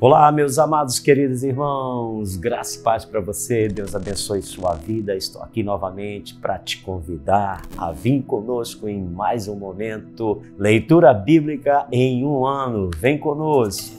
Olá, meus amados, queridos irmãos, graça e paz para você, Deus abençoe sua vida. Estou aqui novamente para te convidar a vir conosco em mais um momento, leitura bíblica em um ano. Vem conosco!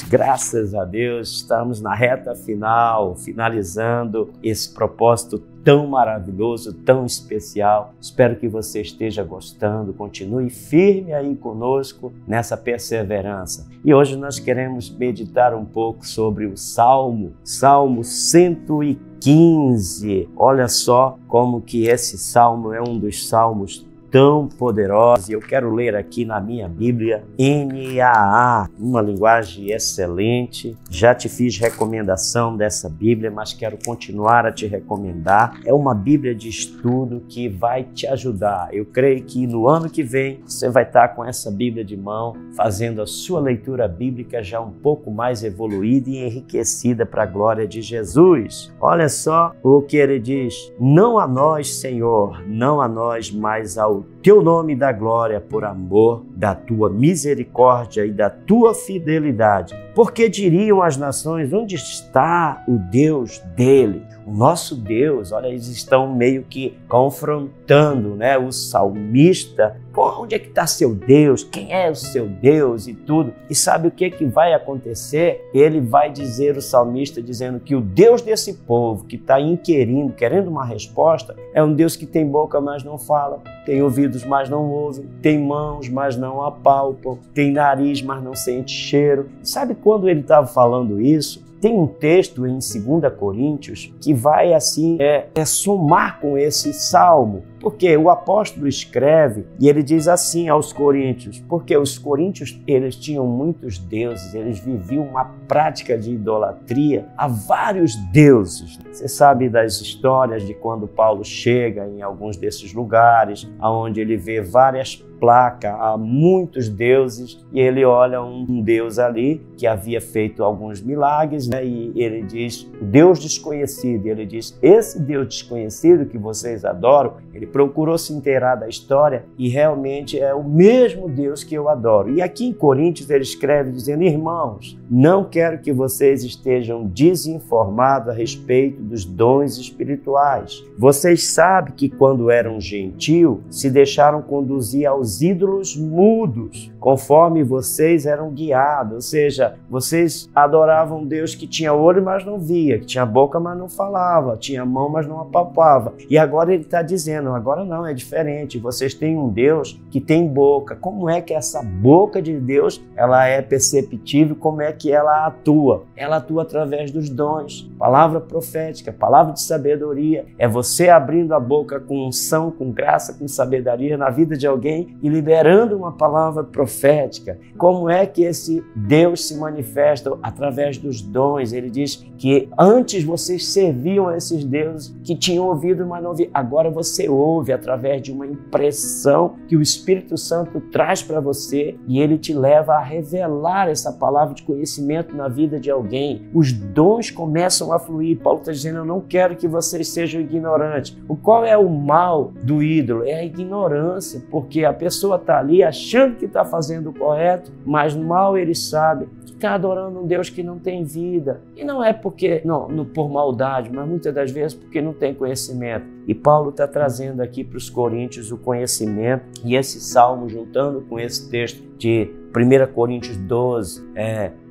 Graças a Deus, estamos na reta final, finalizando esse propósito tão maravilhoso, tão especial. Espero que você esteja gostando, continue firme aí conosco nessa perseverança. E hoje nós queremos meditar um pouco sobre o Salmo 115. Olha só como que esse salmo é um dos salmos tão poderosa, e eu quero ler aqui na minha Bíblia, NAA, uma linguagem excelente. Já te fiz recomendação dessa Bíblia, mas quero continuar a te recomendar. É uma Bíblia de estudo que vai te ajudar. Eu creio que no ano que vem você vai estar com essa Bíblia de mão, fazendo a sua leitura bíblica já um pouco mais evoluída e enriquecida para a glória de Jesus. Olha só o que ele diz: não a nós, Senhor, não a nós, mas ao Teu nome dá glória por amor da Tua misericórdia e da Tua fidelidade. Porque diriam as nações, onde está o Deus dele? O nosso Deus, olha, eles estão meio que confrontando, né? O salmista, onde é que está seu Deus? Quem é o seu Deus e tudo? E sabe o que vai acontecer? Ele vai dizer, o salmista, dizendo que o Deus desse povo que está inquirindo, querendo uma resposta, é um Deus que tem boca, mas não fala, tem ouvidos, mas não ouvem, tem mãos, mas não apalpam, tem nariz, mas não sente cheiro. Sabe quando ele estava falando isso? Tem um texto em 2 Coríntios que vai assim somar com esse salmo, porque o apóstolo escreve e ele diz assim aos coríntios, porque os coríntios eles tinham muitos deuses, eles viviam uma prática de idolatria a vários deuses. Você sabe das histórias de quando Paulo chega em alguns desses lugares, onde ele vê várias placas a muitos deuses, e ele olha um Deus ali que havia feito alguns milagres, né? E ele diz, Deus desconhecido, e ele diz, esse Deus desconhecido que vocês adoram, ele procurou se inteirar da história e realmente é o mesmo Deus que eu adoro. E aqui em Coríntios ele escreve dizendo, irmãos, não quero que vocês estejam desinformados a respeito dos dons espirituais. Vocês sabem que quando eram gentios, se deixaram conduzir aos ídolos mudos, conforme vocês eram guiados, ou seja, vocês adoravam Deus que tinha olho, mas não via, que tinha boca, mas não falava, tinha mão, mas não apalpava. E agora ele está dizendo, agora não, é diferente, vocês têm um Deus que tem boca. Como é que essa boca de Deus, ela é perceptível, como é que ela atua? Ela atua através dos dons, palavra profética, palavra de sabedoria, é você abrindo a boca com unção, com graça, com sabedoria na vida de alguém e liberando uma palavra profética. Como é que esse Deus se manifesta? Através dos dons. Ele diz que antes vocês serviam a esses deuses que tinham ouvido, mas não ouviam. Agora você ouve através de uma impressão que o Espírito Santo traz para você e ele te leva a revelar essa palavra de conhecimento na vida de alguém. Os dons começam a fluir. Paulo está dizendo, eu não quero que vocês sejam ignorantes. Qual é o mal do ídolo? É a ignorância, porque a pessoa está ali achando que está fazendo o correto, mas mal ele sabe que está adorando um Deus que não tem vida. E não é porque, não por maldade, mas muitas das vezes porque não tem conhecimento. E Paulo está trazendo aqui para os coríntios o conhecimento, e esse salmo, juntando com esse texto de 1 Coríntios 12,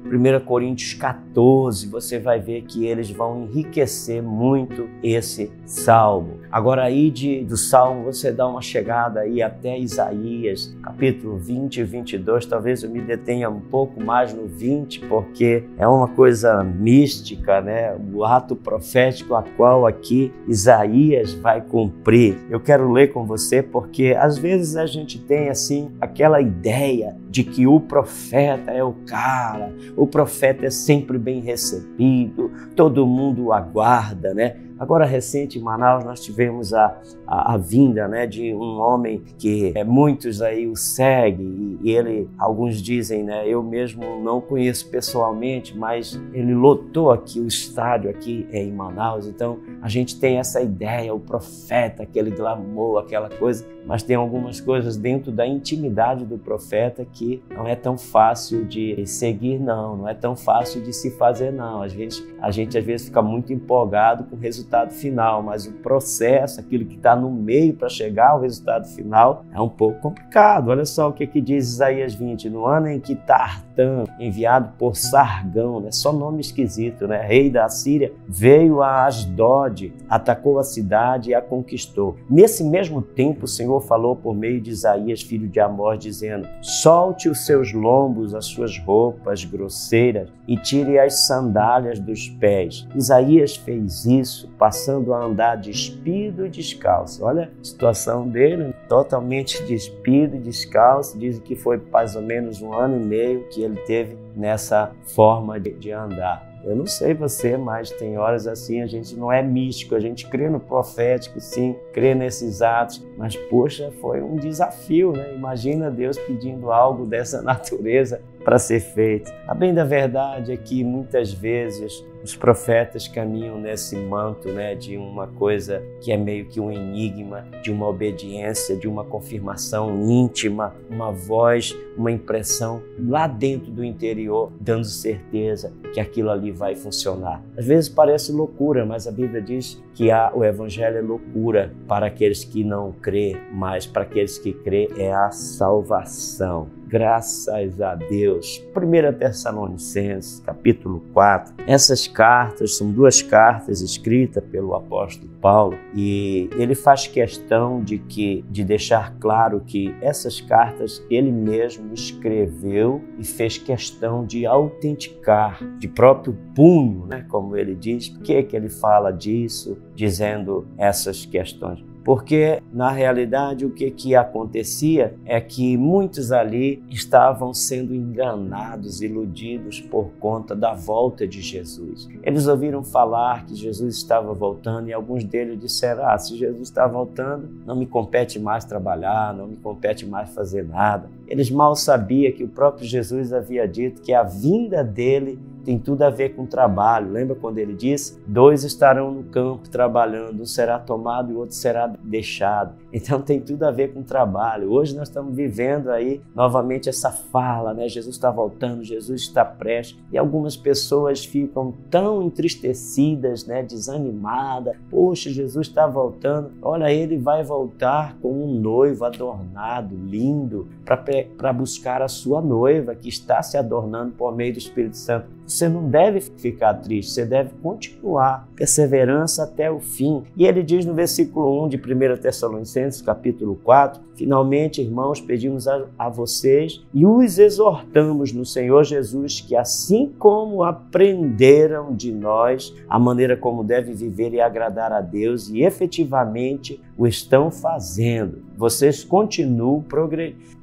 1 Coríntios 14, você vai ver que eles vão enriquecer muito esse salmo. Agora aí do salmo você dá uma chegada aí até Isaías, capítulo 20 e 22, talvez eu me detenha um pouco mais no 20, porque é uma coisa mística, né? O ato profético a qual aqui Isaías vai cumprir. Eu quero ler com você porque às vezes a gente tem assim aquela ideia de que o profeta é o cara, o profeta é sempre bem recebido, todo mundo o aguarda, né? Agora, recente em Manaus, nós tivemos a vinda, né, de um homem que muitos aí o seguem e ele, alguns dizem, né, eu mesmo não conheço pessoalmente, mas ele lotou aqui o estádio aqui em Manaus. Então a gente tem essa ideia, o profeta, aquele glamour, aquela coisa, mas tem algumas coisas dentro da intimidade do profeta que não é tão fácil de seguir, não é tão fácil de se fazer, não. A gente às vezes fica muito empolgado com o resultado final, mas o processo, aquilo que está no meio para chegar ao resultado final, é um pouco complicado. Olha só o que diz Isaías 20, no ano em que Tartã, enviado por Sargão, né? Só nome esquisito, né? Rei da Assíria, veio a Asdod, atacou a cidade e a conquistou. Nesse mesmo tempo, o Senhor falou por meio de Isaías, filho de Amós, dizendo: solte os seus lombos, as suas roupas grosseiras e tire as sandálias dos pés. Isaías fez isso, passando a andar despido e descalço. Olha a situação dele, totalmente despido e descalço. Dizem que foi mais ou menos 1 ano e meio que ele teve nessa forma de andar. Eu não sei você, mas tem horas assim, a gente não é místico, a gente crê no profético, sim, crê nesses atos, mas poxa, foi um desafio, né? Imagina Deus pedindo algo dessa natureza para ser feito. A bem da verdade é que muitas vezes os profetas caminham nesse manto, né, de uma coisa que é meio que um enigma, de uma obediência, de uma confirmação íntima, uma voz, uma impressão lá dentro do interior, dando certeza que aquilo ali vai funcionar. Às vezes parece loucura, mas a Bíblia diz que o Evangelho é loucura para aqueles que não crê, mas para aqueles que crê é a salvação. Graças a Deus. 1 Tessalonicenses, capítulo 4. Essas cartas são 2 cartas escritas pelo apóstolo Paulo e ele faz questão de deixar claro que essas cartas ele mesmo escreveu e fez questão de autenticar de próprio punho, né? Como ele diz. Por que ele fala disso, dizendo essas questões? Porque, na realidade, o que acontecia é que muitos ali estavam sendo enganados, iludidos por conta da volta de Jesus. Eles ouviram falar que Jesus estava voltando e alguns deles disseram: se Jesus está voltando, não me compete mais trabalhar, não me compete mais fazer nada. Eles mal sabiam que o próprio Jesus havia dito que a vinda dele tem tudo a ver com trabalho. Lembra quando ele disse: 2 estarão no campo trabalhando, um será tomado e o outro será deixado. Então tem tudo a ver com trabalho. Hoje nós estamos vivendo aí novamente essa fala, né? Jesus está voltando, Jesus está prestes. E algumas pessoas ficam tão entristecidas, né? Desanimadas. Poxa, Jesus está voltando. Olha, ele vai voltar com um noivo adornado, lindo, para buscar a sua noiva que está se adornando por meio do Espírito Santo. Você não deve ficar triste, você deve continuar, perseverança até o fim. E ele diz no versículo 1 de 1 Tessalonicenses, capítulo 4, finalmente, irmãos, pedimos a vocês e os exortamos no Senhor Jesus que, assim como aprenderam de nós a maneira como devem viver e agradar a Deus e efetivamente o estão fazendo, vocês continuam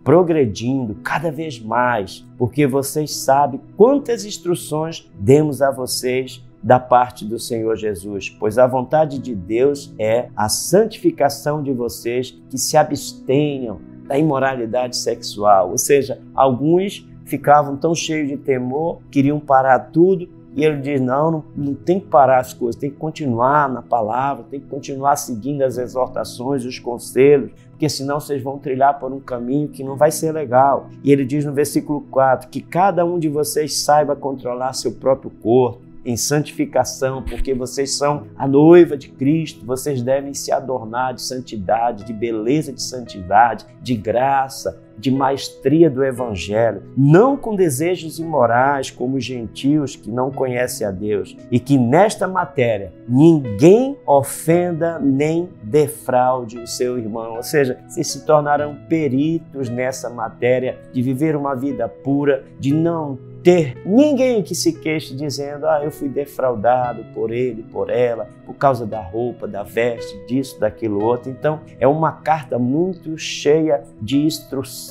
progredindo cada vez mais, porque vocês sabem quantas instruções demos a vocês da parte do Senhor Jesus, pois a vontade de Deus é a santificação de vocês que se abstenham da imoralidade sexual. Ou seja, alguns ficavam tão cheios de temor, queriam parar tudo, e ele diz: não tem que parar as coisas, tem que continuar na palavra, tem que continuar seguindo as exortações, os conselhos, porque senão vocês vão trilhar por um caminho que não vai ser legal. E ele diz no versículo 4 que cada um de vocês saiba controlar seu próprio corpo em santificação, porque vocês são a noiva de Cristo, vocês devem se adornar de santidade, de beleza de santidade, de graça, de maestria do Evangelho, não com desejos imorais como os gentios que não conhecem a Deus, e que nesta matéria ninguém ofenda nem defraude o seu irmão. Ou seja, vocês se tornarão peritos nessa matéria de viver uma vida pura, de não ter ninguém que se queixe dizendo: eu fui defraudado por ele, por ela, por causa da roupa, da veste, disso, daquilo outro. Então, é uma carta muito cheia de instrução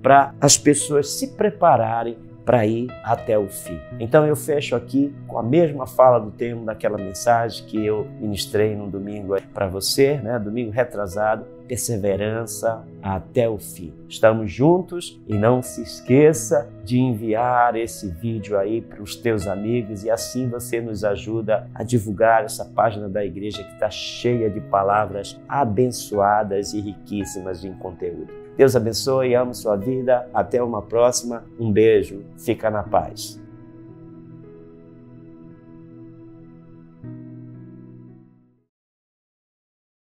para as pessoas se prepararem para ir até o fim. Então eu fecho aqui com a mesma fala do tema daquela mensagem que eu ministrei no domingo para você, domingo retrasado, perseverança até o fim. Estamos juntos e não se esqueça de enviar esse vídeo aí para os teus amigos e assim você nos ajuda a divulgar essa página da igreja que está cheia de palavras abençoadas e riquíssimas em conteúdo. Deus abençoe, amo sua vida. Até uma próxima. Um beijo. Fica na paz.